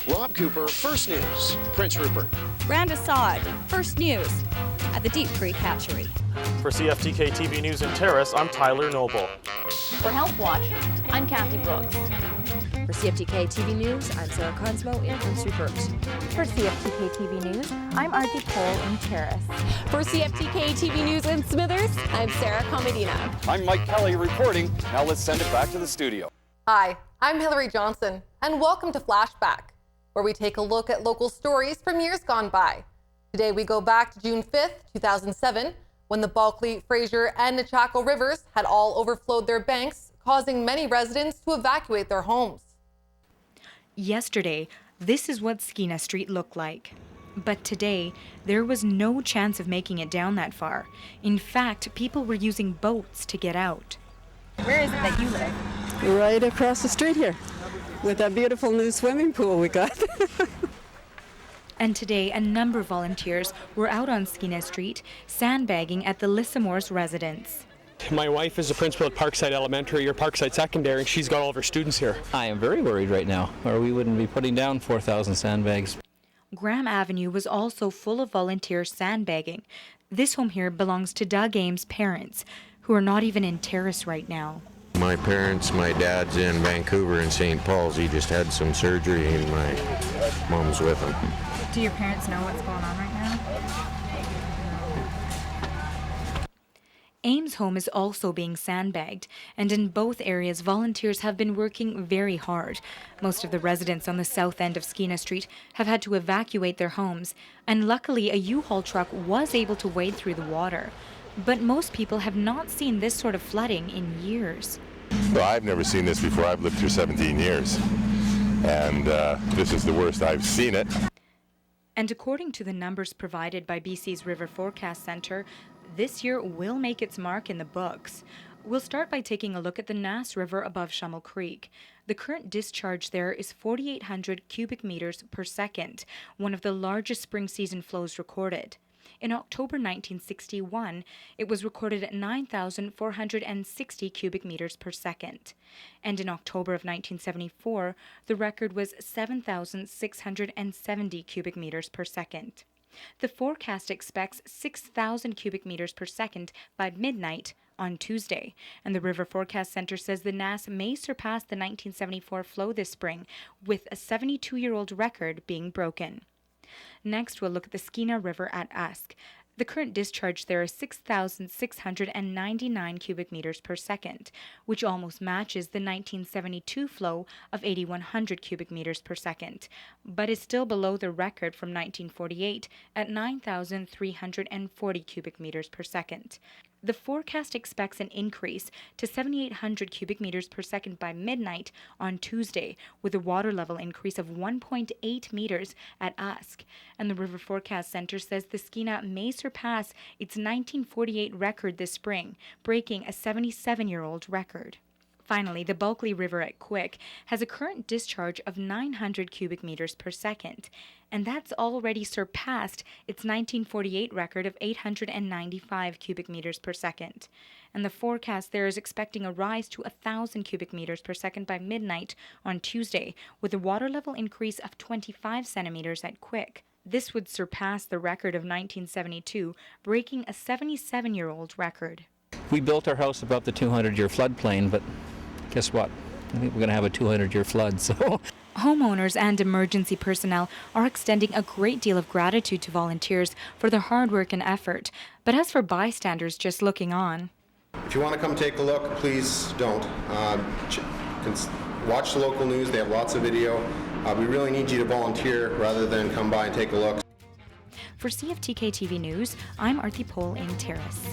Rob Cooper, First News, Prince Rupert. Rand Assad, First News, at the Deep Creek Hatchery. For CFTK-TV News in Terrace, I'm Tyler Noble. For Health Watch, I'm Kathy Brooks. For CFTK-TV News, I'm Sarah Consmo in Prince Rupert. For CFTK-TV News, I'm Aarti in Terrace. For CFTK-TV News in Smithers, I'm Sarah Comedina. I'm Mike Kelly reporting. Now let's send it back to the studio. Hi, I'm Hillary Johnson, and welcome to Flashback, where we take a look at local stories from years gone by. Today we go back to June 5th, 2007, when the Bulkley, Fraser, and Nechako rivers had all overflowed their banks, causing many residents to evacuate their homes. Yesterday, this is what Skeena Street looked like. But today, there was no chance of making it down that far. In fact, people were using boats to get out. Where is it that you live? Right across the street here, with that beautiful new swimming pool we got. And today, a number of volunteers were out on Skeena Street, sandbagging at the Lissamore's residence. My wife is a principal at Parkside Elementary or Parkside Secondary, and she's got all of her students here. I am very worried right now, or we wouldn't be putting down 4,000 sandbags. Graham Avenue was also full of volunteers sandbagging. This home here belongs to Doug Ames' parents, who are not even in Terrace right now. My parents, my dad's in Vancouver and St. Paul's. He just had some surgery and my mom's with him. Do your parents know what's going on right now? Ames' home is also being sandbagged, and in both areas, volunteers have been working very hard. Most of the residents on the south end of Skeena Street have had to evacuate their homes, and luckily a U-Haul truck was able to wade through the water. But most people have not seen this sort of flooding in years. Well, I've never seen this before. I've lived here 17 years, and this is the worst I've seen it. And according to the numbers provided by BC's River Forecast Centre, this year will make its mark in the books. We'll start by taking a look at the Nass River above Schummel Creek. The current discharge there is 4,800 cubic meters per second, one of the largest spring season flows recorded. In October 1961, it was recorded at 9,460 cubic meters per second. And in October of 1974, the record was 7,670 cubic meters per second. The forecast expects 6,000 cubic meters per second by midnight on Tuesday, and the River Forecast Centre says the Nass may surpass the 1974 flow this spring, with a 72-year-old record being broken. Next, we'll look at the Skeena River at Usk. The current discharge there is 6,699 cubic meters per second, which almost matches the 1972 flow of 8,100 cubic meters per second, but is still below the record from 1948 at 9,340 cubic meters per second. The forecast expects an increase to 7,800 cubic meters per second by midnight on Tuesday, with a water level increase of 1.8 meters at Usk. And the River Forecast Centre says the Skeena may surpass its 1948 record this spring, breaking a 77-year-old record. Finally, the Bulkley River at Quick has a current discharge of 900 cubic meters per second, and that's already surpassed its 1948 record of 895 cubic meters per second. And the forecast there is expecting a rise to 1,000 cubic meters per second by midnight on Tuesday, with a water level increase of 25 centimeters at Quick. This would surpass the record of 1972, breaking a 77-year-old record. We built our house above the 200-year floodplain, but guess what? I think we're going to have a 200-year flood, so... Homeowners and emergency personnel are extending a great deal of gratitude to volunteers for their hard work and effort. But as for bystanders just looking on... If you want to come take a look, please don't. Watch the local news. They have lots of video. We really need you to volunteer rather than come by and take a look. For CFTK-TV News, I'm Aarti in Terrace.